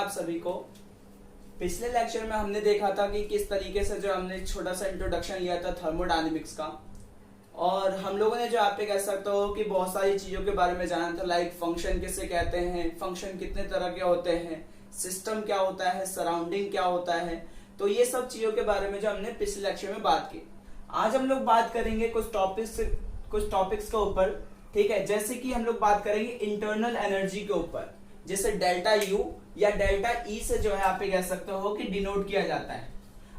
आप सभी को। पिछले लेक्चर में हमने देखा था कि किस तरीके से जो हमने छोटा सा इंट्रोडक्शन लिया था थर्मोडायनेमिक्स का, और हम लोगों ने जो आप पे कह सकते हो कि बहुत सारी चीजों के बारे में जाना था, लाइक फंक्शन किसे कहते हैं, फंक्शन कितने तरह के होते हैं, सिस्टम क्या होता है, सराउंडिंग क्या होता है। तो ये सब चीजों के बारे में जो हमने पिछले लेक्चर में बात की। आज हम लोग बात करेंगे कुछ टॉपिक्स के ऊपर, ठीक है। जैसे कि हम लोग बात करेंगे इंटरनल एनर्जी के ऊपर, जैसे डेल्टा यू या डेल्टा ई से जो है आप कह सकते हो कि डिनोट किया जाता है।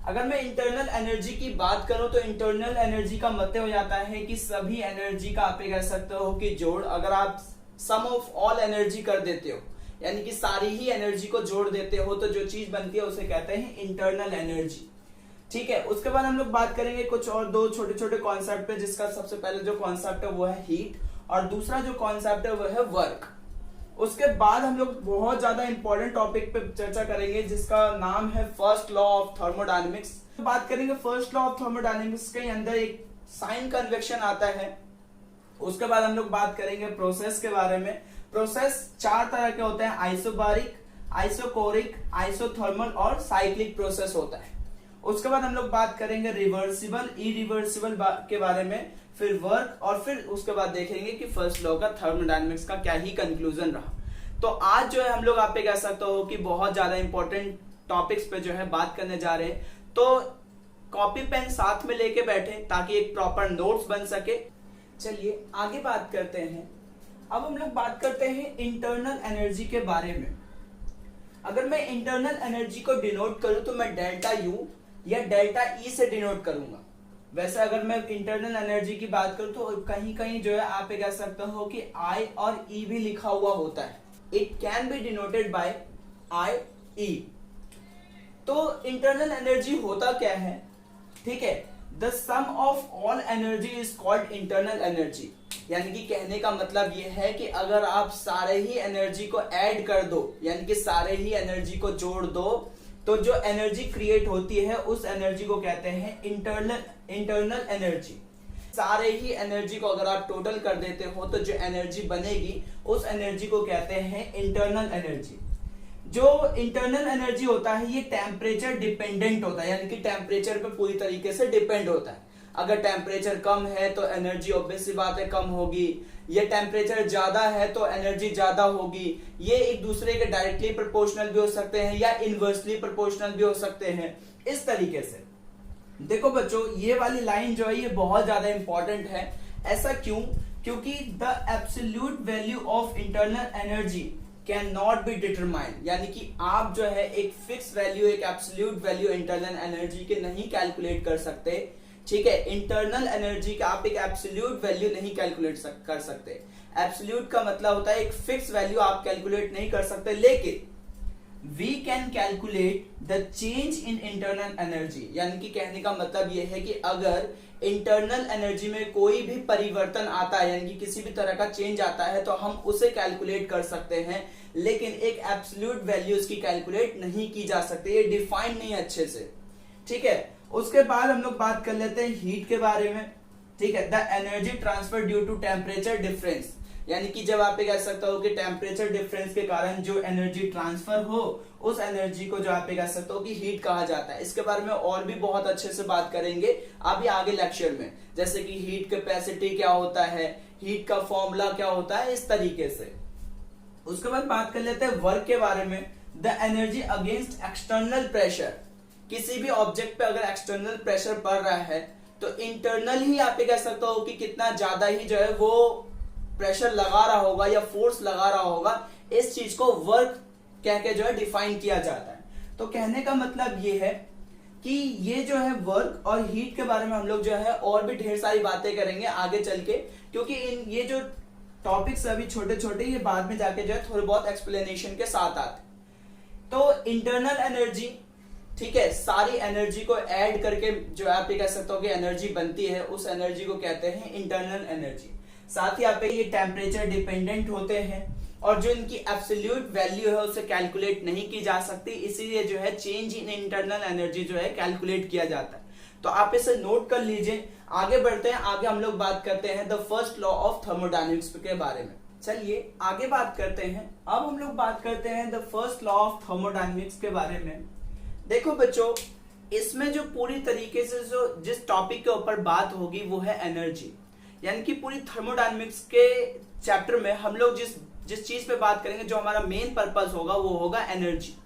अगर मैं इंटरनल एनर्जी की बात करूं तो इंटरनल एनर्जी का मतलब हो जाता है कि सभी एनर्जी का आप कह सकते हो कि जोड़, अगर आप सम ऑफ ऑल एनर्जी कर देते हो, यानी कि सारी ही एनर्जी को जोड़ देते हो, तो जो चीज बनती है उसे कहते हैं इंटरनल एनर्जी, ठीक है। उसके बाद हम लोग बात करेंगे कुछ और दो छोटे छोटे कॉन्सेप्ट पे, जिसका सबसे पहले जो कॉन्सेप्ट है वो है हीट, और दूसरा जो कॉन्सेप्ट है वो है वर्क। उसके बाद हम लोग बहुत ज्यादा इंपॉर्टेंट टॉपिक पे चर्चा करेंगे जिसका नाम है फर्स्ट लॉ ऑफ थर्मोडायनेमिक्स। बात करेंगे फर्स्ट लॉ ऑफ थर्मोडायनेमिक्स के अंदर एक साइन कन्वेक्शन आता है। उसके बाद हम लोग बात करेंगे प्रोसेस के बारे में। प्रोसेस चार तरह के होते हैं, आइसोबारिक, आइसोकोरिक, आइसोथर्मल और साइक्लिक प्रोसेस होता है। उसके बाद हम लोग बात करेंगे रिवर्सिबल, इरिवर्सिबल के बारे में, फिर वर्क, और फिर उसके बाद देखेंगे कि फर्स्ट लॉ का थर्मोडायनेमिक्स का क्या ही कंक्लूजन रहा। तो आज जो है हम लोग आप पे कह सकते हो कि बहुत ज्यादा इंपॉर्टेंट टॉपिक्स पे जो है बात करने जा रहे हैं। तो कॉपी पेन साथ में लेके बैठे ताकि एक प्रॉपर नोट्स बन सके। चलिए आगे बात करते हैं। अब हम लोग बात करते हैं इंटरनल एनर्जी के बारे में। अगर मैं इंटरनल एनर्जी को डिनोट करूं तो मैं डेल्टा यू या डेल्टा ई से डिनोट करूंगा। वैसे अगर मैं इंटरनल एनर्जी की बात करूं तो कहीं कहीं जो है आप कह सकते हो कि आई और ई भी लिखा हुआ होता है। It can be denoted by I E. तो इंटरनल एनर्जी होता क्या है, ठीक है। The sum of all energy is called internal energy. यानी कि कहने का मतलब यह है कि अगर आप सारे ही एनर्जी को ऐड कर दो, यानी कि सारे ही एनर्जी को जोड़ दो, तो जो एनर्जी क्रिएट होती है उस एनर्जी को कहते हैं इंटरनल एनर्जी। सारे ही एनर्जी को अगर आप टोटल कर देते हो तो जो एनर्जी बनेगी उस एनर्जी को कहते हैं इंटरनल एनर्जी। जो इंटरनल एनर्जी होता है ये टेम्परेचर डिपेंडेंट होता है, यानी कि टेम्परेचर पे पूरी तरीके से डिपेंड होता है। अगर टेम्परेचर कम है तो एनर्जी ऑब्वियस सी बात है कम होगी, ये टेम्परेचर ज्यादा है तो एनर्जी ज्यादा होगी। ये एक दूसरे के डायरेक्टली प्रोपोर्शनल भी हो सकते हैं या इनवर्सली प्रोपोर्शनल भी हो सकते हैं, इस तरीके से। देखो बच्चों, ये वाली लाइन जो है ये बहुत ज्यादा इंपॉर्टेंट है। ऐसा क्यों? क्योंकि the absolute value of internal energy can not be determined, यानी कि आप जो है एक फिक्स वैल्यू, एक एब्सोल्यूट वैल्यू इंटरनल एनर्जी के नहीं कैलकुलेट कर सकते, ठीक है। इंटरनल एनर्जी का आप एक एब्सोल्यूट वैल्यू नहीं कैलकुलेट कर सकते। एब्सोल्यूट का मतलब होता है एक फिक्स वैल्यू आप कैलकुलेट नहीं कर सकते, लेकिन we can calculate the change in internal energy. यानी कि कहने का मतलब यह है कि अगर इंटरनल एनर्जी में कोई भी परिवर्तन आता है, यानी कि किसी भी तरह का चेंज आता है, तो हम उसे कैलकुलेट कर सकते हैं, लेकिन एक एब्सोल्यूट वैल्यू की कैलकुलेट नहीं की जा सकती, ये डिफाइन नहीं है अच्छे से, ठीक है। उसके बाद हम लोग बात कर लेते हैं हीट के बारे में, ठीक है। The energy transfer due to temperature difference, यानी कि जब आप कह सकते हो कि टेम्परेचर डिफरेंस के कारण जो एनर्जी ट्रांसफर हो उस एनर्जी को जो आप कह सकते हो कि हीट कहा जाता है। इसके बारे में और भी बहुत अच्छे से बात करेंगे अभी आगे लेक्चर में, जैसे कि हीट कैपेसिटी क्या होता है, हीट का फॉर्मूला क्या होता है, इस तरीके से। उसके बाद बात कर लेते हैं वर्क के बारे में। The energy against external pressure, किसी भी ऑब्जेक्ट पे अगर एक्सटर्नल प्रेशर पड़ रहा है तो इंटरनल ही आप कह सकते हो कि कितना ज्यादा ही जो है वो प्रेशर लगा रहा होगा या फोर्स लगा रहा होगा, इस चीज को वर्क कह के जो है डिफाइन किया जाता है। तो कहने का मतलब ये है कि ये जो है वर्क और हीट के बारे में हम लोग जो है और भी ढेर सारी बातें करेंगे आगे चल के, क्योंकि इन ये जो टॉपिक्स अभी छोटे छोटे ये बाद में जाके जो है थोड़े बहुत एक्सप्लेनेशन के साथ आते। तो इंटरनल एनर्जी, ठीक है, सारी एनर्जी को ऐड करके जो आप कह सकते हो कि एनर्जी बनती है, उस एनर्जी को कहते हैं इंटरनल एनर्जी। साथ ही आप ये टेम्परेचर डिपेंडेंट होते हैं और जो इनकी एब्सोल्यूट वैल्यू है उसे कैलकुलेट नहीं की जा सकती, इसीलिए जो है चेंज इन इंटरनल एनर्जी जो है कैलकुलेट किया जाता है। तो आप इसे नोट कर लीजिए। आगे बढ़ते हैं, आगे हम लोग बात करते हैं the first law of thermodynamics के बारे में। चलिए आगे बात करते हैं। अब हम लोग बात करते हैं the first law of thermodynamics के बारे में। देखो बच्चों, इसमें जो पूरी तरीके से जो जिस टॉपिक के ऊपर बात होगी वो है एनर्जी। यानी कि पूरी थर्मोडायनेमिक्स के चैप्टर में हम लोग जिस चीज पे बात करेंगे, जो हमारा मेन पर्पस होगा वो होगा एनर्जी।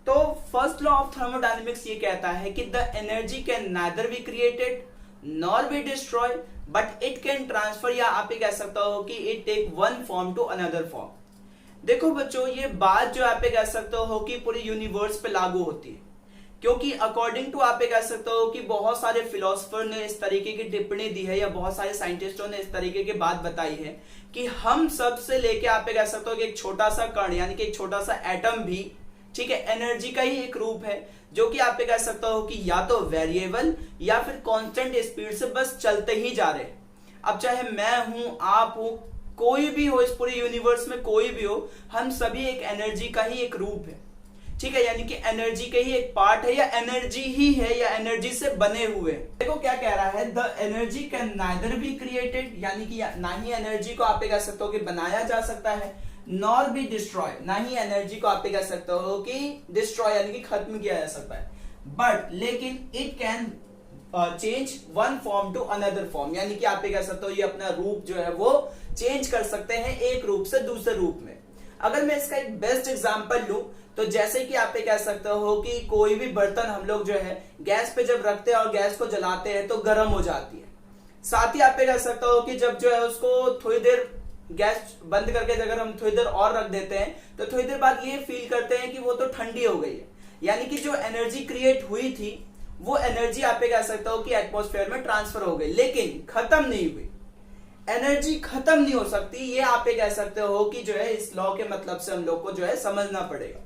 तो फर्स्ट लॉ ऑफ थर्मोडायनेमिक्स ये कहता है कि the energy can neither be created nor be destroy but it can transfer, या आप ये कह सकते हो कि it take one form to another form. देखो बच्चों, ये बात जो आप ये कह सकते हो कि पूरी यूनिवर्स पे लागू होती है, क्योंकि अकॉर्डिंग टू आप ये कह सकते हो कि बहुत सारे फिलोसफर ने इस तरीके की टिप्पणी दी है, या बहुत सारे साइंटिस्टों ने इस तरीके की बात बताई है कि हम सब से लेके आप ये कह सकते हो कि एक छोटा सा कण यानी कि एक छोटा सा एटम भी, ठीक है, एनर्जी का ही एक रूप है, जो कि आप ये कह सकते हो कि या तो वेरिएबल या फिर कांस्टेंट स्पीड से बस चलते ही जा रहे हैं। अब चाहे मैं हूं, आप हो, कोई भी हो, इस पूरे यूनिवर्स में कोई भी हो, हम सभी एक एनर्जी का ही एक रूप है, ठीक है, यानी कि एनर्जी का ही एक पार्ट है, या एनर्जी ही है, या एनर्जी से बने हुए। देखो क्या कह रहा है, the energy can neither be created, यानी कि ना ही एनर्जी को आप ये कह सकते हो कि बनाया जा सकता है, नॉर बी डिस्ट्रॉय, ना ही एनर्जी को आप ये कह सकते हो कि डिस्ट्रॉय यानी कि खत्म किया जा सकता है, बट लेकिन it can change one form to another form, यानी कि आप ये कह सकते हो ये अपना रूप जो है वो चेंज कर सकते हैं एक रूप से दूसरे रूप में। अगर मैं इसका एक बेस्ट एग्जांपल लूं तो जैसे कि आप ये कह सकते हो कि कोई भी बर्तन हम लोग जो है गैस पे जब रखते हैं और गैस को जलाते हैं तो गर्म हो जाती है। साथ ही आप ये कह सकते हो कि जब जो है उसको थोड़ी देर गैस बंद करके अगर हम थोड़ी देर और रख देते हैं तो थोड़ी देर बाद ये फील करते हैं कि वो तो ठंडी हो गई है। यानी कि जो एनर्जी क्रिएट हुई थी वो एनर्जी आप ये कह सकते हो कि एटमॉस्फेयर में ट्रांसफर हो गई, लेकिन खत्म नहीं हुई। एनर्जी खत्म नहीं हो सकती, ये आप ये कह सकते हो कि जो है इस लॉ के मतलब से हम लोग को जो है समझना पड़ेगा।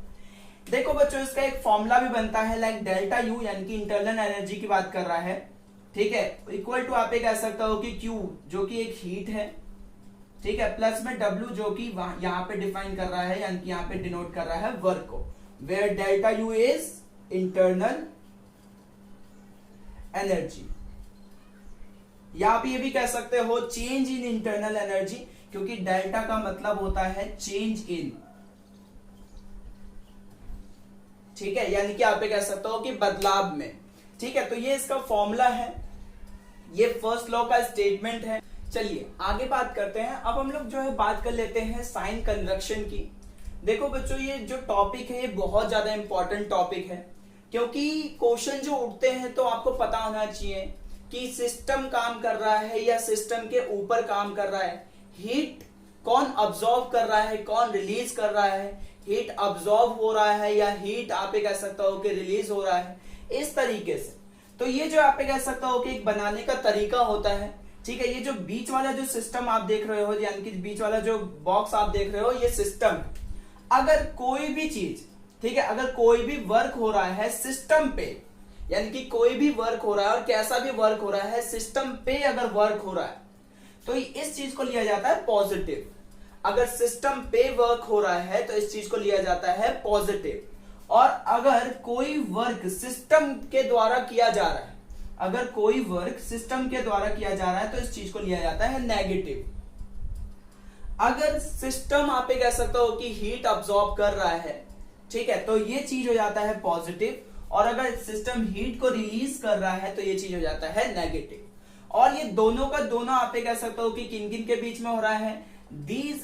देखो बच्चों, इसका एक फॉर्मूला भी बनता है लाइक डेल्टा यू, यानी कि इंटरनल एनर्जी की बात कर रहा है, ठीक है, इक्वल टू आप ये कह सकते हो कि क्यू जो कि एक हीट है, ठीक है, प्लस में डब्ल्यू जो कि यहाँ पे डिफाइन कर रहा है, यानी कि यहाँ पे डिनोट कर रहा है वर्क को, where delta U is internal energy, या आप ये भी कह सकते हो चेंज इन इंटरनल एनर्जी, क्योंकि डेल्टा का मतलब होता है चेंज इन, ठीक है, यानी कि आप ये कह सकते हो कि बदलाव में, ठीक है। तो ये इसका फॉर्मूला है, ये फर्स्ट लॉ का स्टेटमेंट है। चलिए आगे बात करते हैं। अब हम लोग जो है बात कर लेते हैं साइन कन्वेक्शन की। देखो बच्चों, ये जो टॉपिक है ये बहुत ज्यादा इंपॉर्टेंट टॉपिक है, क्योंकि क्वेश्चन जो उठते हैं तो आपको पता होना चाहिए कि सिस्टम काम कर रहा है या सिस्टम के ऊपर काम कर रहा है, हीट कौन अब्सॉर्ब कर रहा है, कौन रिलीज कर रहा है, हीट अब्सॉर्ब हो रहा है या हीट आप ये कह सकते हो कि रिलीज हो रहा है, इस तरीके से। तो ये जो आप ये कह सकते हो कि एक बनाने का तरीका होता है, ठीक है। ये जो बीच वाला जो सिस्टम आप देख रहे हो, यानी कि बीच वाला जो बॉक्स आप देख रहे हो, ये सिस्टम है। अगर कोई भी चीज, ठीक है, अगर कोई भी वर्क हो रहा है सिस्टम पे, यानी कि कोई भी वर्क हो रहा है और कैसा भी वर्क हो रहा है सिस्टम पे अगर वर्क हो रहा है तो इस चीज को लिया जाता है पॉजिटिव। अगर सिस्टम पे वर्क हो रहा है तो इस चीज को लिया जाता है पॉजिटिव। और अगर कोई वर्क सिस्टम के द्वारा किया जा रहा है, अगर कोई वर्क सिस्टम के द्वारा किया जा रहा है तो इस चीज को लिया जाता है नेगेटिव। अगर सिस्टम आप ये कह सकते हो कि हीट अब्सॉर्ब कर रहा है, ठीक है, तो ये चीज हो जाता है पॉजिटिव। और अगर सिस्टम हीट को रिलीज कर रहा है तो ये चीज हो जाता है नेगेटिव। और ये दोनों का दोनों आप ये कह सकते हो कि किन किन के बीच में हो रहा है, these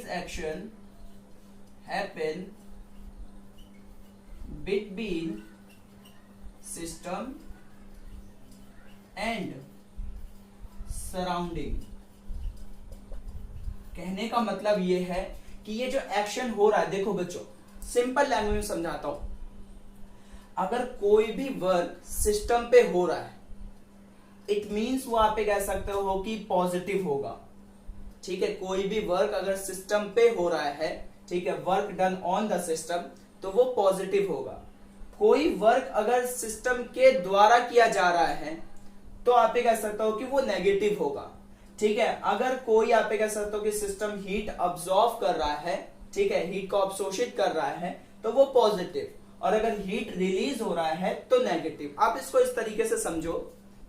action happen between system and surrounding। कहने का मतलब ये है कि ये जो एक्शन हो रहा है, देखो बच्चों सिंपल लैंग्वेज में समझाता हूं। अगर कोई भी वर्क सिस्टम पे हो रहा है, इट मीन्स वो आप कह सकते हो कि पॉजिटिव होगा, ठीक है। कोई भी वर्क अगर सिस्टम पे हो रहा है, ठीक है, work done on the system, तो वो पॉजिटिव होगा। कोई वर्क अगर सिस्टम के द्वारा किया जा रहा है तो आप कह सकते हो कि वो नेगेटिव होगा, ठीक है। अगर कोई आप कह सकते हो कि सिस्टम हीट अब्सॉर्ब कर रहा है, ठीक है, हीट को अवशोषित कर रहा है, तो वो पॉजिटिव। और अगर हीट रिलीज हो रहा है तो नेगेटिव। आप इसको इस तरीके से समझो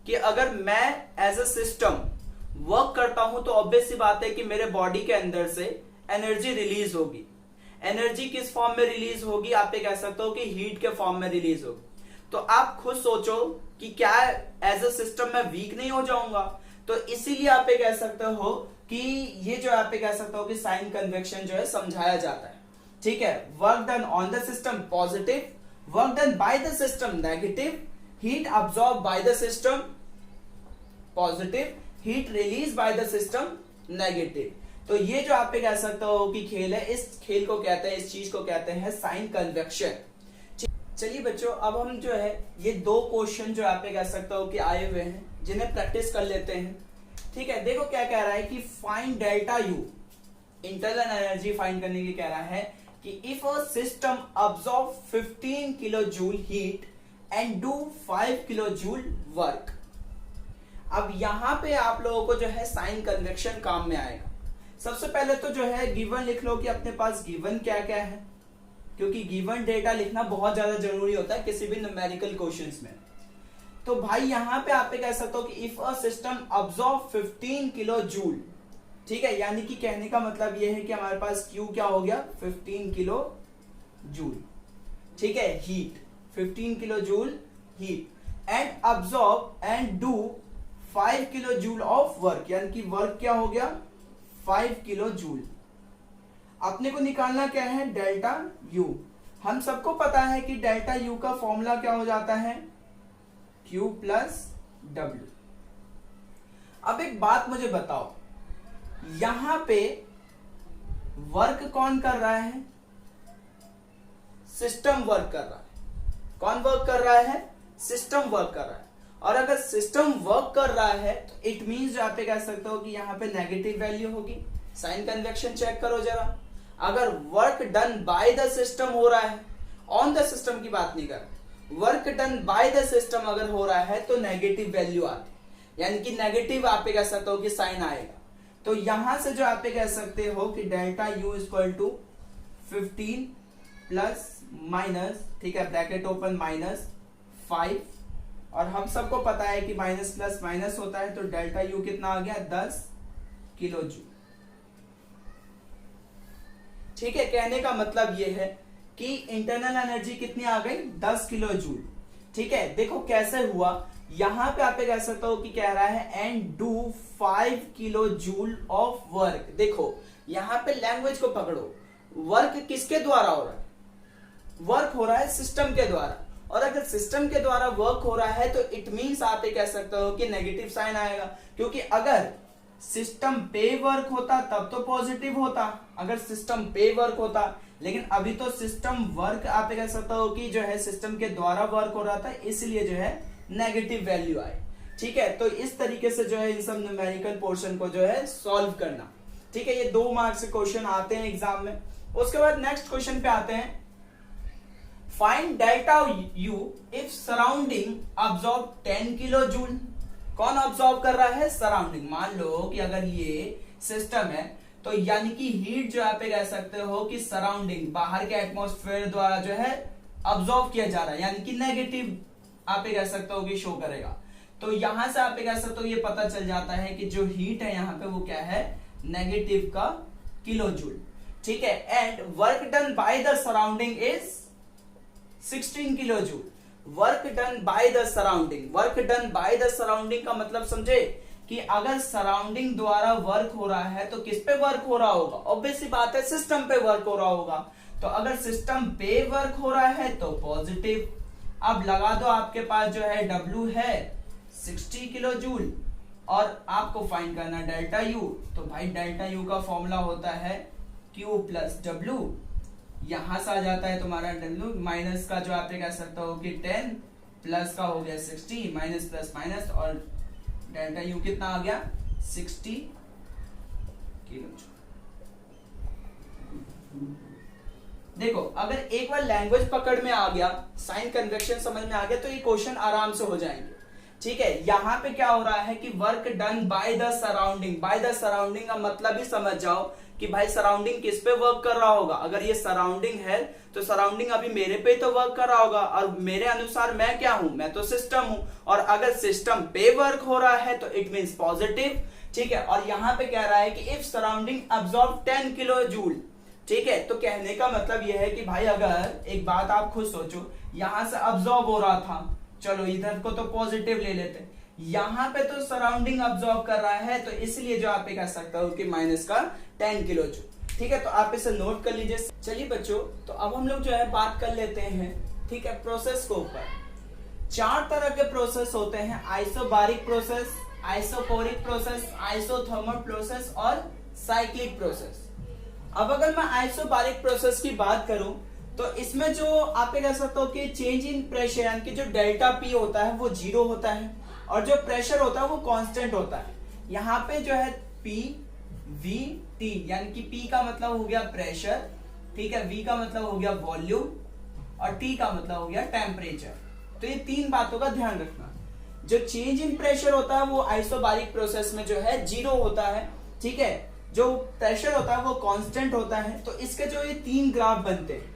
कि अगर मैं एज अ सिस्टम वर्क करता हूं तो ऑब्वियस सी बात है कि मेरे बॉडी के अंदर से एनर्जी रिलीज होगी। एनर्जी किस फॉर्म में रिलीज होगी? आप ये कह सकते हो कि हीट के फॉर्म में रिलीज होगी। तो आप खुद सोचो कि क्या एज अ सिस्टम मैं वीक नहीं हो जाऊंगा? तो इसीलिए आप ये कह सकते हो कि ये जो आप ये कह सकते हो कि साइन कन्वेक्शन जो है समझाया जाता है। ठीक है, work done on the system positive, work done by the system negative, heat absorb by the system positive, heat release by the system negative. तो ये जो आप कह सकते हो कि खेल है, इस खेल को कहते हैं, इस चीज को कहते हैं साइन कन्वेक्शन। चलिए बच्चों, अब हम जो है ये दो क्वेश्चन जो आप कह सकते हो कि आए हुए हैं, जिन्हें प्रैक्टिस कर लेते हैं। ठीक है, देखो क्या कह रहा है कि find delta U, internal energy find करने की कह रहा है कि if a system absorb 15 kilo joule heat and do 5 kilo joule work. अब यहां पे आप लोगों को जो है साइन कन्वेक्शन काम में आएगा। सबसे पहले तो जो है गिवन लिख लो कि अपने पास गिवन क्या क्या है, क्योंकि गिवन डेटा लिखना बहुत ज्यादा जरूरी होता है किसी भी न्यूमेरिकल क्वेश्चंस में। तो भाई यहां पे आप कह सकते हो कि if a system absorb 15 kilo joule, ठीक है, यानी कि कहने का मतलब यह है कि हमारे पास Q क्या हो गया 15 किलो जूल। ठीक है, heat 15 kilo joule heat and absorb and do 5 kilo joule of work, यानी कि वर्क क्या हो गया 5 किलो जूल। अपने को निकालना क्या है डेल्टा यू। हम सबको पता है कि डेल्टा यू का फॉर्मूला क्या हो जाता है Q प्लस W। अब एक बात मुझे बताओ, यहां पे वर्क कौन कर रहा है? सिस्टम वर्क कर रहा है। कौन वर्क कर रहा है? सिस्टम वर्क कर रहा है। और अगर सिस्टम वर्क कर रहा है तो इट मींस जो आप कह सकते हो कि यहां पे नेगेटिव वैल्यू होगी। साइन कन्वेक्शन चेक करो जरा। अगर work done by the system हो रहा है, ऑन द सिस्टम की बात नहीं कर, work done by the system अगर हो रहा है तो नेगेटिव वैल्यू आती, यानी कि नेगेटिव आप कह सकते हो कि साइन आएगा। तो यहां से जो आप कह सकते हो कि delta U equal to 15 plus minus, ठीक है, ब्रैकेट ओपन माइनस 5, और हम सबको पता है कि माइनस प्लस माइनस होता है, तो डेल्टा यू कितना आ गया 10 किलो जूल। ठीक है, कहने का मतलब यह है कि इंटरनल एनर्जी कितनी आ गई 10 किलो जूल। ठीक है, देखो कैसे हुआ, यहां पे आप कह सकते हो कि कह रहा है and do 5 kilo joule of work. देखो यहां पे लैंग्वेज को पकड़ो, वर्क किसके द्वारा हो रहा है? वर्क हो रहा है सिस्टम के द्वारा, और अगर सिस्टम के द्वारा वर्क हो रहा है तो इट मींस आप ये कह सकते हो कि नेगेटिव साइन आएगा, क्योंकि अगर सिस्टम पे वर्क होता तब तो पॉजिटिव होता, अगर सिस्टम पे वर्क होता, लेकिन अभी तो सिस्टम वर्क आप कह सकते हो कि जो है सिस्टम के द्वारा वर्क हो रहा था, इसलिए जो है नेगेटिव वैल्यू आए। ठीक है, तो इस तरीके से जो है इन सब न्यूमेरिकल पोर्शन को जो है सॉल्व करना। ठीक है, ये 2 मार्क्स के क्वेश्चन आते हैं एग्जाम में। उसके बाद नेक्स्ट क्वेश्चन पे आते हैं, find delta U if surrounding absorb 10 kilo joule. कौन ऑब्जॉर्व कर रहा है? सराउंडिंग। मान लो कि अगर ये सिस्टम है तो यानी कि हीट जो आप कह सकते हो कि सराउंडिंग बाहर के एटमॉस्फेयर द्वारा जो है ऑब्जॉर्व किया जा रहा है, यानी कि नेगेटिव आप कह सकते हो कि शो करेगा। तो यहां से आप कह सकते हो ये पता चल जाता है कि जो हीट है यहां पे वो क्या है नेगेटिव का किलो जूल। ठीक है, and work done by the surrounding is 16 kilo joule. Work done by the surrounding, work done by the surrounding का मतलब समझे कि अगर सराउंडिंग द्वारा वर्क हो रहा है तो किस पे वर्क हो रहा होगा? ऑब्वियस सी बात है सिस्टम पे वर्क हो रहा होगा। तो अगर सिस्टम पे वर्क हो रहा है तो पॉजिटिव। अब लगा दो, आपके पास जो है W है 60 किलो जूल और आपको फाइंड करना डेल्टा यू। तो भाई डेल्टा यू का फॉर्मूला होता है Q प्लस W। यहां से आ जाता है तुम्हारा W, माइनस का जो आप कह सकते हो कि 10 प्लस का हो गया 60, माइनस प्लस माइनस, और डेल्टा यू कितना आ गया 60 किलो जूल। देखो अगर एक बार लैंग्वेज पकड़ में आ गया, साइन कन्वेक्शन समझ में आ गया, तो ये क्वेश्चन आराम से हो जाएंगे। ठीक है, यहां पे क्या हो रहा है कि work done by the surrounding, by the surrounding का मतलब ही समझ जाओ कि भाई सराउंडिंग किस पे वर्क कर रहा होगा। अगर ये सराउंडिंग है तो सराउंडिंग अभी मेरे पे तो वर्क कर रहा होगा, और मेरे अनुसार मैं क्या हूं, मैं तो सिस्टम हूं, और अगर सिस्टम पे वर्क हो रहा है तो इट मींस पॉजिटिव। ठीक है, और यहां पे कह रहा है कि if surrounding absorb 10 kilo joule. ठीक है, तो कहने का मतलब यह है कि भाई अगर एक बात आप खुद सोचो, यहां से अब्सॉर्ब हो रहा था, चलो इधर को तो पॉजिटिव ले लेते, यहां पे तो सराउंडिंग अब्सॉर्ब कर रहा है, तो इसलिए जो आप कह सकते हो कि माइनस का 10 किलो जूल। ठीक है, तो आप इसे नोट कर लीजिए। चलिए बच्चों, तो अब हम लोग जो है बात कर लेते हैं, ठीक है, प्रोसेस के ऊपर। 4 तरह के प्रोसेस होते हैं, isobaric process, isochoric process, isothermal process और साइक्लिक प्रोसेस। अब अगर मैं आइसोबारिक प्रोसेस की बात करूं तो इसमें जो आप कह सकते हो कि चेंज इन प्रेशर यानी कि जो डेल्टा पी होता है वो 0 होता है, और जो प्रेशर होता है वो कांस्टेंट होता है। यहाँ पे जो है पी वी टी, यानी कि पी का मतलब हो गया प्रेशर, ठीक है, वी का मतलब हो गया वॉल्यूम, और टी का मतलब हो गया टेम्परेचर। तो ये 3 बातों का ध्यान रखना। जो चेंज इन प्रेशर होता है वो आइसोबारिक प्रोसेस में जो है 0 होता है। ठीक है, जो प्रेशर होता है वो कांस्टेंट होता है। तो इसके जो ये 3 ग्राफ बनते हैं,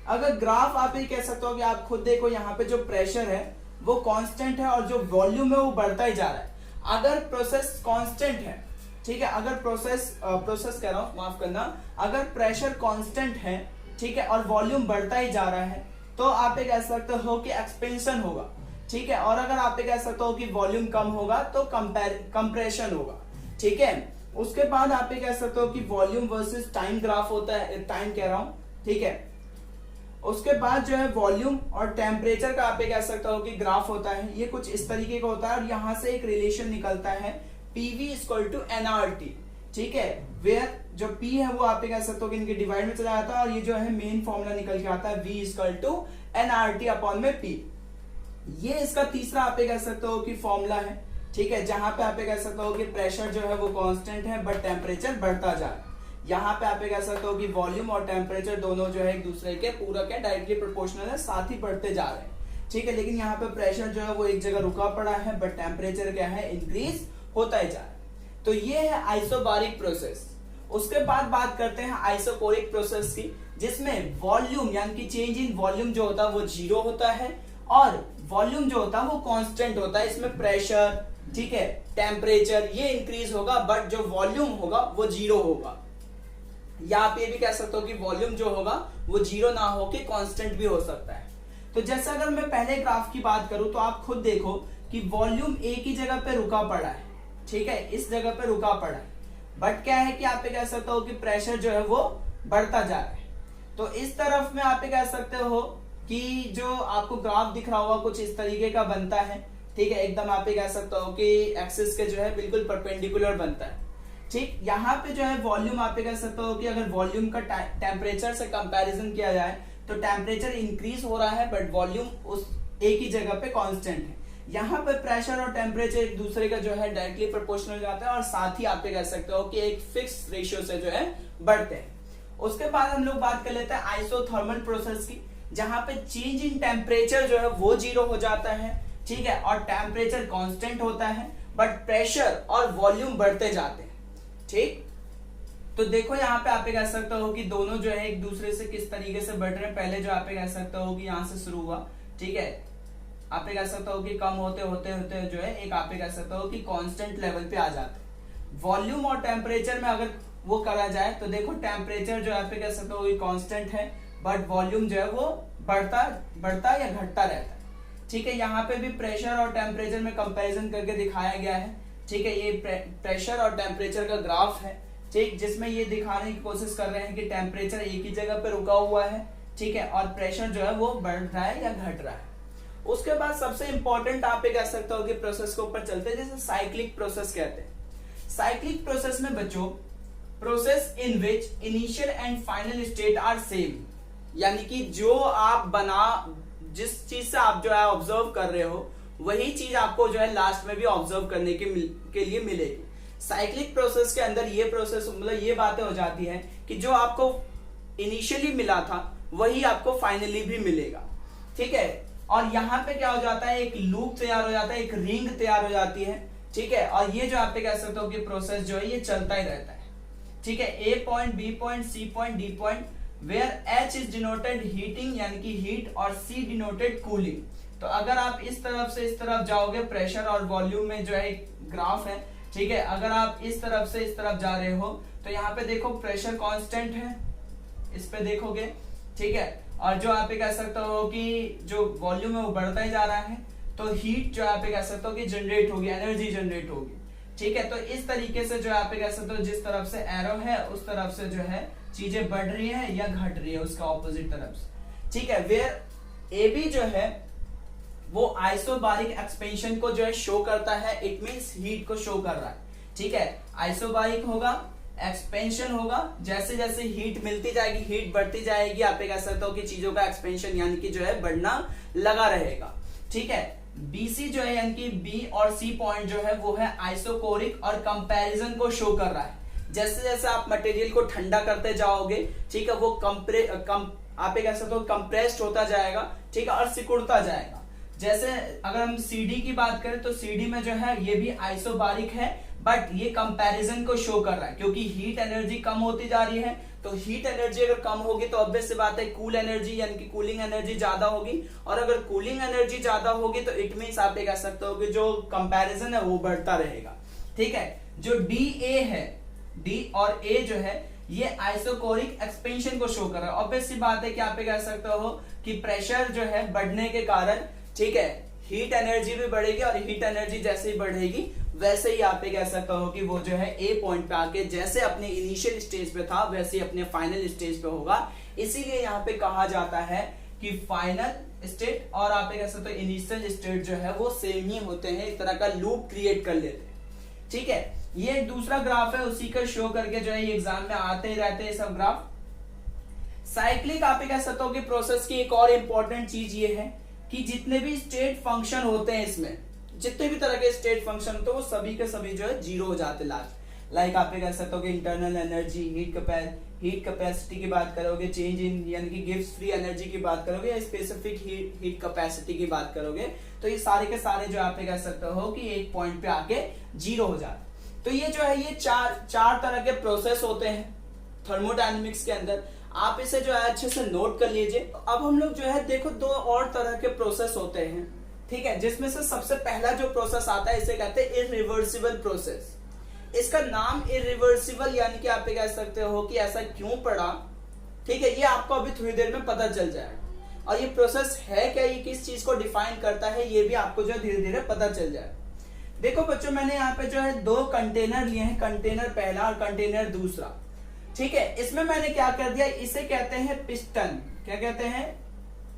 अगर ग्राफ आप ये कह सकते हो कि आप खुद देखो, यहाँ पे जो प्रेशर है वो कांस्टेंट है और जो वॉल्यूम है वो बढ़ता ही जा रहा है। अगर प्रोसेस कांस्टेंट है, ठीक है, अगर प्रोसेस कह रहा हूं, माफ करना, अगर प्रेशर कांस्टेंट है, ठीक है, और वॉल्यूम बढ़ता ही जा रहा है, तो आप ये कह सकते हो कि एक्सपेंशन होगा। ठीक है, और अगर आप ये कह सकते हो कि वॉल्यूम कम होगा तो कंप्रेशन होगा। ठीक है, उसके बाद आप ये कह सकते हो कि वॉल्यूम वर्सेस टाइम ग्राफ होता है, टाइम कह रहा हूं, ठीक है। उसके बाद जो है वॉल्यूम और टेम्परेचर का आप कह सकते हो कि ग्राफ होता है, ये कुछ इस तरीके का होता है, और यहां से एक रिलेशन निकलता है PV = nRT। ठीक है, वेयर जो P है वो आप कह सकते हो कि इनके डिवाइड में चला जाता है, और ये जो है मेन फॉर्मूला निकल के आता है V = nRT/P। ये इसका तीसरा आप कह सकते हो कि फॉर्मूला है। ठीक है, जहां पे आप कह सकते हो कि प्रेशर जो है वो कांस्टेंट है बट टेम्परेचर बढ़ता जा रहा है। यहाँ पे आप कह सकते हो कि वॉल्यूम और टेम्परेचर दोनों जो है एक दूसरे के पूरक है, डायरेक्टली प्रोपोर्शनल है, साथ ही बढ़ते जा रहे हैं। ठीक है, लेकिन यहाँ पे प्रेशर जो है वो एक जगह रुका पड़ा है, बट टेम्परेचर क्या है, इंक्रीज होता ही जा रहा है। तो ये है आइसोबारिक प्रोसेस। उसके बाद बात करते हैं आइसोकोरिक प्रोसेस की, जिसमें वॉल्यूम यानी कि चेंज इन वॉल्यूम जो होता है वो 0 होता है, और वॉल्यूम जो होता है वो कांस्टेंट होता है। इसमें प्रेशर, ठीक है, टेम्परेचर ये इंक्रीज होगा, बट जो वॉल्यूम होगा वो 0 होगा। या आप ये भी कह सकते हो कि वॉल्यूम जो होगा वो 0 ना हो के कांस्टेंट भी हो सकता है। तो जैसे अगर मैं पहले ग्राफ की बात करूं तो आप खुद देखो कि वॉल्यूम एक ही जगह पे रुका पड़ा है। ठीक है, इस जगह पे रुका पड़ा है, बट क्या है कि आप कह सकते हो कि प्रेशर जो है वो बढ़ता जा रहा है। तो इस तरफ में आप कह सकते हो कि जो आपको ग्राफ दिख रहा होगा कुछ इस तरीके का बनता है। ठीक है, एकदम आप कह सकते हो कि एक्सिस के जो है बिल्कुल परपेंडिकुलर बनता है। ठीक, यहाँ पे जो है वॉल्यूम आप कह सकते हो कि अगर वॉल्यूम का टेम्परेचर से कंपैरिजन किया जाए तो टेम्परेचर इंक्रीज हो रहा है, बट वॉल्यूम उस एक ही जगह पे कांस्टेंट है। यहाँ पे प्रेशर और टेम्परेचर एक दूसरे का जो है डायरेक्टली प्रोपोर्शनल जाता है, और साथ ही आप कह सकते हो कि एक फिक्स रेशियो से जो है बढ़ते हैं। उसके बाद हम लोग बात कर लेते हैं आइसोथर्मल प्रोसेस की, जहां पे चेंज इन टेम्परेचर जो है वो 0 हो जाता है। ठीक है, और टेम्परेचर कांस्टेंट होता है, बट प्रेशर और वॉल्यूम बढ़ते जाते हैं। ठीक, तो देखो यहाँ पे आप कह सकते हो कि दोनों जो है एक दूसरे से किस तरीके से बढ़ रहे हैं। पहले जो आप कह सकते हो कि यहाँ से शुरू हुआ, ठीक है, आप कह सकते हो कि कम होते होते होते जो है एक आप कह सकते हो कि कांस्टेंट लेवल पे आ जाते हैं। वॉल्यूम और टेम्परेचर में अगर वो करा जाए तो देखो टेम्परेचर जो आप कह सकते हो कि कांस्टेंट है, बट वॉल्यूम जो है वो बढ़ता या घटता रहता है। ठीक है, यहाँ पे भी प्रेशर और टेम्परेचर में कंपैरिजन करके दिखाया गया है। ठीक है, ये प्रेशर और टेम्परेचर का ग्राफ है। ठीक, जिसमें ये दिखाने की कोशिश कर रहे हैं कि टेम्परेचर एक ही जगह पे रुका हुआ है, ठीक है, और प्रेशर जो है वो बढ़ रहा है या घट रहा है। उसके बाद सबसे इंपॉर्टेंट आप कह सकते हो कि प्रोसेस के ऊपर चलते हैं, जैसे साइक्लिक प्रोसेस कहते हैं। साइक्लिक प्रोसेस में बच्चों, process in which initial and final state are same, यानी कि जो आप जिस चीज से आप जो है ऑब्जर्व कर रहे हो वही चीज आपको जो है लास्ट में भी ऑब्जर्व करने के लिए मिलेगी। साइक्लिक प्रोसेस के अंदर ये प्रोसेस मतलब ये बातें हो जाती है कि जो आपको इनिशियली मिला था वही आपको फाइनली भी मिलेगा। ठीक है, और यहाँ पे क्या हो जाता है, एक लूप तैयार हो जाता है, एक रिंग तैयार हो जाती है। ठीक है, और ये जो आप कह सकते हो कि प्रोसेस जो है ये चलता ही रहता है। ठीक है, A point, B point, C point, D point, where H is denoted heating यानी कि हीट और सी डिनोटेड कूलिंग। तो अगर आप इस तरफ से इस तरफ जाओगे, प्रेशर और वॉल्यूम में जो है ग्राफ है, ठीक है, अगर आप इस तरफ से इस तरफ जा रहे हो तो यहाँ पे देखो प्रेशर कांस्टेंट है, इस पे देखोगे, ठीक है, और जो आप कह सकते हो कि जो वॉल्यूम है वो बढ़ता ही जा रहा है, तो हीट जो आप कह सकते हो कि जनरेट होगी, एनर्जी जनरेट होगी, ठीक है। तो इस तरीके से जो आप कह सकते हो जिस तरफ से एरो है उस तरफ से जो है चीजें बढ़ रही है या घट रही है, उसका ऑपोजिट तरफ से, ठीक है। वेयर ए बी जो है वो आइसोबारिक एक्सपेंशन को जो है शो करता है, इट मींस हीट को शो कर रहा है, ठीक है। आइसोबारिक होगा, एक्सपेंशन होगा, जैसे जैसे हीट मिलती जाएगी, हीट बढ़ती जाएगी, आप कह सकते हो कि चीजों का एक्सपेंशन यानी कि जो है बढ़ना लगा रहेगा, ठीक है। बीसी जो है यानी कि बी और सी पॉइंट जो है वो है आइसोकोरिक और कंपैरिजन को शो कर रहा है। जैसे जैसे आप मटेरियल को ठंडा करते जाओगे, ठीक है, वो आप कह सकते हो कंप्रेस्ड होता जाएगा, ठीक है, और सिकुड़ता जाएगा। जैसे अगर हम सीडी की बात करें तो सीडी में जो है ये भी आइसोबारिक है, बट ये कंपैरिजन को शो कर रहा है, क्योंकि हीट एनर्जी कम होती जा रही है, तो हीट एनर्जी अगर कम होगी तो ऑब्वियस सी बात है कूल एनर्जी यानी कि कूलिंग एनर्जी ज्यादा होगी, और अगर कूलिंग एनर्जी ज्यादा होगी तो इट मींस आप कह सकते हो कि जो कंपैरिजन है वो बढ़ता रहेगा, ठीक है। जो डी ए है, डी और ए जो है ये आइसोकोरिक एक्सपेंशन को शो कर रहा है। ऑब्वियस सी बात है कि आप कह सकते हो कि प्रेशर जो है बढ़ने के कारण, ठीक है, हीट एनर्जी भी बढ़ेगी, और हीट एनर्जी जैसे ही बढ़ेगी वैसे ही आप कह सकते हो कि वो जो है ए पॉइंट पे आके जैसे अपने इनिशियल स्टेज पे था वैसे ही अपने फाइनल स्टेज पे होगा। इसीलिए यहाँ पे कहा जाता है कि फाइनल स्टेट और आप कह सकते हो इनिशियल स्टेट जो है वो सेम ही होते हैं, एक तरह का लूप क्रिएट कर लेते हैं, ठीक है। ये एक दूसरा ग्राफ है, उसी का शो करके जो है ये एग्जाम में आते ही रहते हैं सब ग्राफ। साइक्लिक आप कह सकते हो कि प्रोसेस की एक और इंपॉर्टेंट चीज ये है कि जितने भी स्टेट फंक्शन होते हैं, इसमें जितने भी तरह के स्टेट फंक्शन होते हैं वो सभी के सभी जो है जीरो हो जाते लास्ट। लाइक आप कह सकते हो कि इंटरनल एनर्जी, हीट कैपेसिटी की बात करोगे, चेंज इन यानी कि गिव्स फ्री एनर्जी की बात करोगे, या स्पेसिफिक हीट कैपेसिटी की बात करोगे, तो ये सारे के सारे जो आप कह सकते हो कि एक पॉइंट पे आके जीरो हो जाते। तो ये जो है ये चार तरह के प्रोसेस होते हैं थर्मोडायनेमिक्स के अंदर, आप इसे जो है अच्छे से नोट कर लीजिए। अब हम लोग जो है देखो दो और तरह के प्रोसेस होते हैं, ठीक है, जिसमें से सबसे पहला जो प्रोसेस आता है इसे कहते हैं इरिवर्सिबल प्रोसेस। इसका नाम इरिवर्सिबल यानी कि आप कह सकते हो कि ऐसा क्यों पड़ा, ठीक है, ये आपको अभी थोड़ी देर में पता चल जाएगा। और ये प्रोसेस है क्या, ये किस चीज को डिफाइन करता है, ये भी आपको जो है धीरे धीरे पता चल जाएगा। देखो बच्चों, मैंने यहाँ पे जो है दो कंटेनर लिए हैं, कंटेनर पहला और कंटेनर दूसरा, ठीक है। इसमें मैंने क्या कर दिया, इसे कहते हैं पिस्टन, क्या कहते हैं,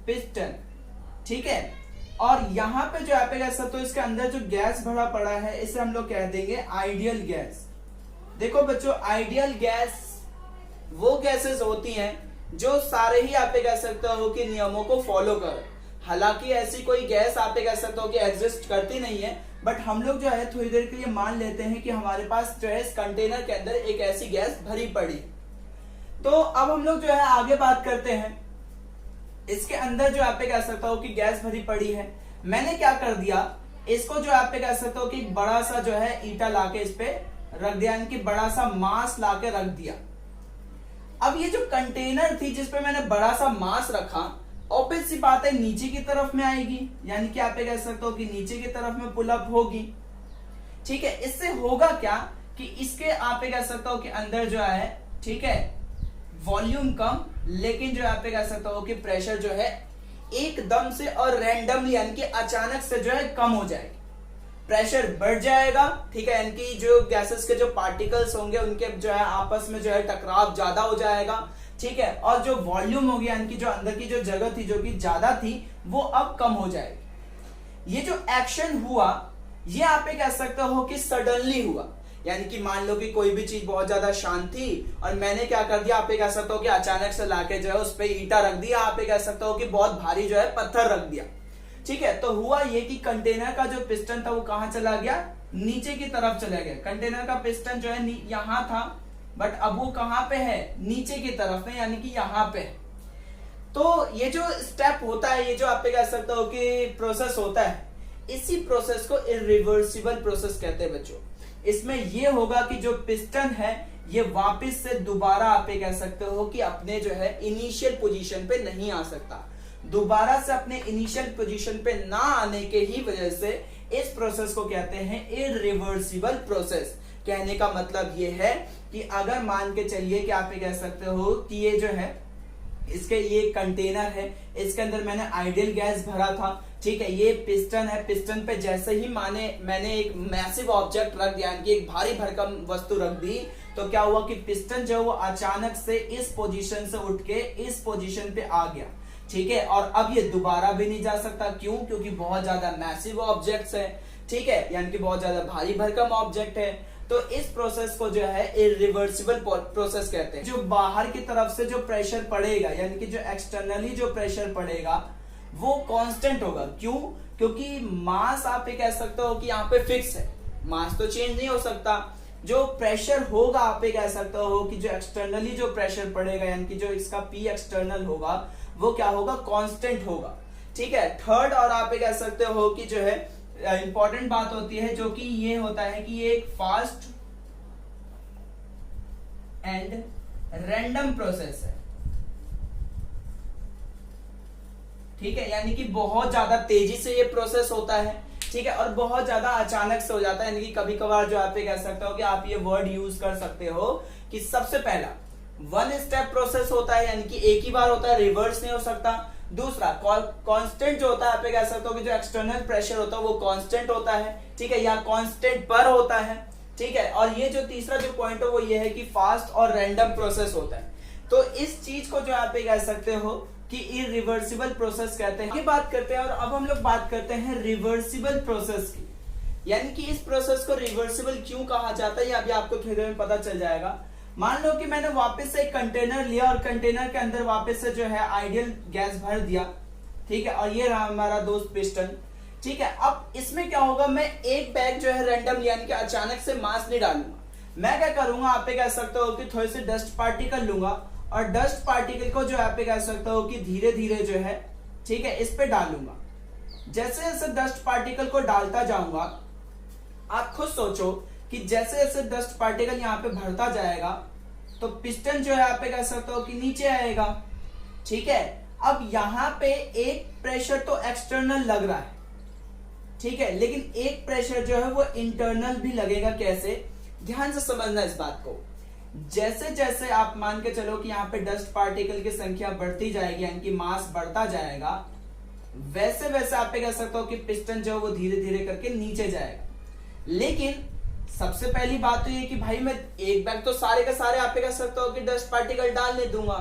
पिस्टन, ठीक है। और यहाँ पे जो आप कह सकते हो इसके अंदर जो गैस भरा पड़ा है इसे हम लोग कह देंगे आइडियल गैस। देखो बच्चों, आइडियल गैस वो गैसेस होती हैं जो सारे ही आप कह सकते हो कि नियमों को फॉलो कर। हालांकि ऐसी कोई गैस आप कह सकते हो कि एग्जिस्ट करती नहीं है, बट हम लोग जो है थोड़ी देर के लिए मान लेते हैं कि हमारे पास जो है इस कंटेनर के अंदर एक ऐसी गैस भरी पड़ी। तो अब हम लोग जो है आगे बात करते हैं। इसके अंदर जो आप कह सकते हो कि गैस भरी पड़ी है, मैंने क्या कर दिया, इसको जो आप कह सकते हो कि बड़ा सा जो है ईटा लाके इस पे रख दिया, यानी कि बड़ा सा मास लाके रख दिया। अब ये जो कंटेनर थी जिसपे मैंने बड़ा सा मास रखा, ऑब्वियस सी बात है नीचे की तरफ में आएगी, यानी कि आप कह सकते हो कि नीचे की तरफ में पुल अप होगी, ठीक है। इससे होगा क्या कि इसके आप कह सकते हो कि अंदर जो है, ठीक है, वॉल्यूम कम, लेकिन जो आप कह सकते हो कि प्रेशर जो है एकदम से और रैंडमली यानी कि अचानक से जो है कम हो जाएगी, प्रेशर बढ़ जाएगा, ठीक है, यानी कि जो गैसेस के जो पार्टिकल्स होंगे उनके जो है आपस में जो है टकराव ज्यादा हो जाएगा, ठीक है। और जो वॉल्यूम होगी यानी कि जो अंदर की जो जगह थी जो कि ज्यादा थी वो अब कम हो जाएगी। ये जो एक्शन हुआ ये आप कह सकते हो कि सडनली हुआ, यानी कि मान लो कि कोई भी चीज बहुत ज्यादा शांत थी और मैंने क्या कर दिया, आप कह सकते हो कि अचानक से लाके जो है उस पे ईटा रख दिया, आप कह सकते हो कि बहुत भारी जो है पत्थर रख दिया, ठीक है। तो हुआ ये कि कंटेनर का जो पिस्टन था वो कहां चला गया, नीचे की तरफ चला गया। कंटेनर का पिस्टन जो है यहां था, बट अब वो कहां पे है, नीचे की तरफ में, यानी कि यहां पे। तो ये जो स्टेप होता है, ये जो आप कह सकते हो कि प्रोसेस होता है, इसी प्रोसेस को इरिवर्सिबल प्रोसेस कहते हैं बच्चों। इसमें ये होगा कि जो पिस्टन है ये वापस से दोबारा आप ये कह सकते हो कि अपने जो है इनिशियल पोजीशन पे नहीं आ सकता। दोबारा से अपने इनिशियल पोजीशन पे ना आने के ही वजह से इस प्रोसेस को कहते हैं इरिवर्सिबल प्रोसेस। कहने का मतलब ये है कि अगर मान के चलिए कि आप ये कह सकते हो कि ये जो है इसके ये कंटेनर है, इसके अंदर मैंने आइडियल गैस भरा था, ठीक है, ये पिस्टन है, पिस्टन पे जैसे ही मैंने एक मैसिव ऑब्जेक्ट रख दिया, यानी कि एक भारी भरकम वस्तु रख दी, तो क्या हुआ कि पिस्टन जो है वो अचानक से इस पोजीशन से उठ के इस पोजीशन पे आ गया, ठीक है। और अब ये दोबारा भी नहीं जा सकता, क्यों? क्योंकि बहुत ज्यादा मैसिव ऑब्जेक्ट्स है, ठीक है, यानी कि बहुत ज्यादा भारी भरकम ऑब्जेक्ट है। तो इस प्रोसेस को जो है इरिवर्सिबल प्रोसेस कहते हैं। जो बाहर की तरफ से जो प्रेशर पड़ेगा, यानी कि जो एक्सटर्नली जो प्रेशर पड़ेगा वो कांस्टेंट होगा। क्यों? क्योंकि मास आप ये कह सकते हो कि यहाँ पे फिक्स है, मास तो चेंज नहीं हो सकता। जो प्रेशर होगा आप ये कह सकते हो कि जो एक्सटर्नली जो प्रेशर पड़ेगा, यानी कि जो इसका पी एक्सटर्नल होगा वो क्या होगा? कांस्टेंट होगा, ठीक है। थर्ड और आप ये कह सकते हो कि जो है इंपॉर्टेंट बात होती है, जो कि ये होता है कि ये एक फास्ट एंड रैंडम प्रोसेस है, ठीक है, यानी कि बहुत ज्यादा तेजी से ये प्रोसेस होता है, ठीक है, और बहुत ज्यादा अचानक से हो जाता है। यानी कि कभी कभार जो आप ये कह सकते हो कि आप ये वर्ड यूज कर सकते हो कि सबसे पहला वन स्टेप प्रोसेस होता है, यानी कि एक ही बार होता है, रिवर्स नहीं हो सकता। दूसरा कांस्टेंट जो होता है, आप ये कह सकते हो कि जो एक्सटर्नल प्रेशर होता है वो कांस्टेंट होता है, ठीक है, या कांस्टेंट पर होता है, ठीक है। और ये जो तीसरा जो पॉइंट है वो ये है कि फास्ट और रैंडम प्रोसेस होता है। तो इस चीज को जो आप ये कह सकते हो कि इरिवर्सिबल प्रोसेस कहते हैं। ये बात करते हैं और अब हम लोग बात करते हैं रिवर्सिबल प्रोसेस की, यानी कि इस प्रोसेस को रिवर्सिबल क्यों कहा जाता है ये अभी आपको थोड़ी देर में पता चल जाएगा। मान लो कि मैंने वापस से एक कंटेनर लिया और कंटेनर के अंदर वापस से जो है आइडियल गैस भर दिया, ठीक है, और ये रहा हमारा दोस्त पिस्टन, ठीक है। अब इसमें क्या होगा, मैं एक बैग जो है रैंडम यानी कि अचानक से मास नहीं डालूंगा। मैं क्या करूंगा, आप ये कह सकते हो कि थोड़े से डस्ट पार्टिकल लूंगा और डस्ट पार्टिकल को जो आप ये कह सकते हो कि धीरे धीरे जो है, ठीक है, इस पे डालूंगा। जैसे जैसे डस्ट पार्टिकल को डालता जाऊंगा, आप खुद सोचो कि जैसे जैसे डस्ट पार्टिकल यहाँ पे भरता जाएगा तो पिस्टन जो है आप कह सकते हो कि नीचे आएगा, ठीक है। अब यहाँ पे एक प्रेशर तो एक्सटर्नल लग रहा है, ठीक है, लेकिन एक प्रेशर जो है वो इंटरनल भी लगेगा। कैसे? ध्यान से समझना इस बात को। जैसे जैसे आप मान के चलो कि यहाँ पे डस्ट पार्टिकल की संख्या बढ़ती जाएगी, यानी कि मास बढ़ता जाएगा, वैसे वैसे आप कह सकते हो कि पिस्टन जो है वो धीरे धीरे करके नीचे जाएगा। लेकिन सबसे पहली बात तो ये कि भाई मैं एक बैग तो सारे के सारे आप कह सकते हो कि डस्ट पार्टिकल डालने दूंगा,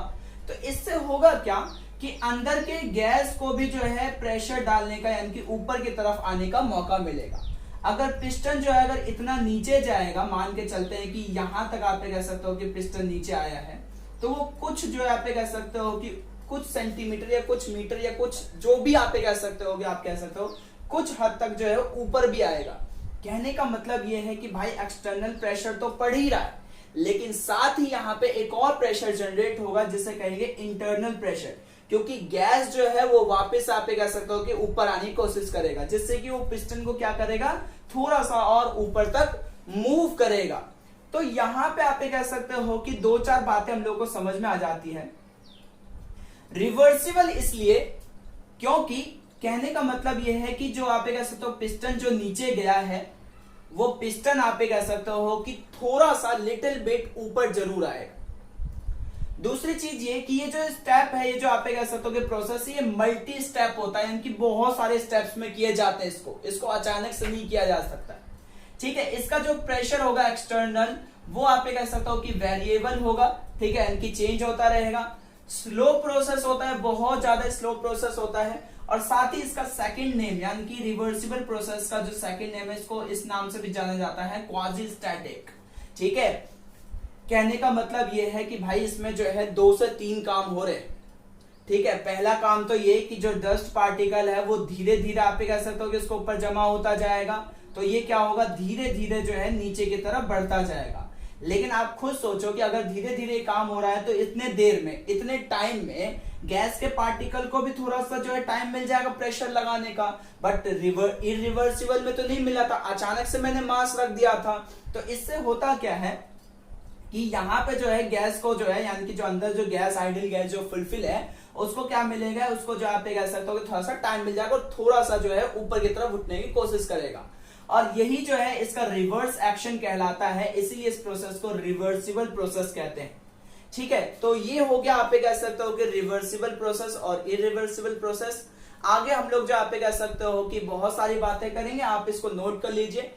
तो इससे होगा क्या कि अंदर के गैस को भी जो है प्रेशर डालने का, यानी कि ऊपर की तरफ आने का मौका मिलेगा। अगर पिस्टन जो है अगर इतना नीचे जाएगा, मान के चलते हैं कि यहां तक आप कह सकते हो कि पिस्टन नीचे आया है, तो वो कुछ जो है आप कह सकते हो कि कुछ सेंटीमीटर या कुछ मीटर या कुछ जो भी आप कह सकते हो कि आप कह सकते हो कुछ हद तक जो है ऊपर भी आएगा। कहने का मतलब यह है कि भाई एक्सटर्नल प्रेशर तो पड़ ही रहा है, लेकिन साथ ही यहाँ पे एक और प्रेशर जनरेट होगा जिसे कहेंगे इंटरनल प्रेशर, क्योंकि गैस जो है वो वापस आप कह सकते हो कि ऊपर आने की कोशिश करेगा, जिससे कि वो पिस्टन को क्या करेगा, थोड़ा सा और ऊपर तक मूव करेगा। तो यहाँ पे आप कह सकते हो कि दो चार बातें हम लोग को समझ में आ जाती है। रिवर्सिबल इसलिए क्योंकि कहने का मतलब यह है कि जो आप कह सकते हो पिस्टन जो नीचे गया है वो पिस्टन आप कह सकते हो कि थोड़ा सा लिटिल बिट ऊपर जरूर आएगा। दूसरी चीज ये कि ये जो स्टेप है, ये जो आप कह सकते हो कि प्रोसेस, ये मल्टी स्टेप होता है, यानी कि बहुत सारे स्टेप्स में किए जाते हैं। इसको अचानक से नहीं किया जा सकता, ठीक है। इसका जो प्रेशर होगा एक्सटर्नल वो आप कह सकते हो कि वेरिएबल होगा, ठीक है, यानी कि चेंज होता रहेगा। स्लो प्रोसेस होता है, बहुत ज्यादा स्लो प्रोसेस होता है। और साथ ही इसका सेकंड नेम, यानी कि रिवर्सिबल प्रोसेस का जो सेकंड नेम है, इसको इस नाम से भी जाना जाता है, क्वाजी स्टैटिक, ठीक है। कहने का मतलब यह है कि भाई इसमें जो है 2 से 3 काम हो रहे हैं, ठीक है। पहला काम तो ये कि जो डस्ट पार्टिकल है वो धीरे धीरे आप कह सकते हो कि इसके ऊपर जमा होता जाएगा, तो ये क्या होगा, धीरे धीरे जो है नीचे की तरफ बढ़ता जाएगा। लेकिन आप खुद सोचो कि अगर धीरे धीरे काम हो रहा है तो इतने देर में, इतने टाइम में गैस के पार्टिकल को भी थोड़ा सा जो है टाइम मिल जाएगा प्रेशर लगाने का, बट इरिवर्सिबल में तो नहीं मिला था, अचानक से मैंने मास रख दिया था। तो इससे होता क्या है कि यहाँ पे जो है गैस को जो है, यानी कि जो अंदर जो गैस, आइडियल गैस जो फुलफिल है, उसको क्या मिलेगा, उसको जो आप कह सकते हो कि थोड़ा सा टाइम मिल जाएगा और थोड़ा सा जो है ऊपर की तरफ उठने की कोशिश करेगा। और यही जो है इसका रिवर्स एक्शन कहलाता है, इसीलिए इस प्रोसेस को रिवर्सिबल प्रोसेस कहते हैं। ठीक है, तो ये हो गया, आप कह सकते हो कि रिवर्सिबल प्रोसेस और इरिवर्सिबल प्रोसेस। आगे हम लोग जो आप कह सकते हो कि बहुत सारी बातें करेंगे, आप इसको नोट कर लीजिए।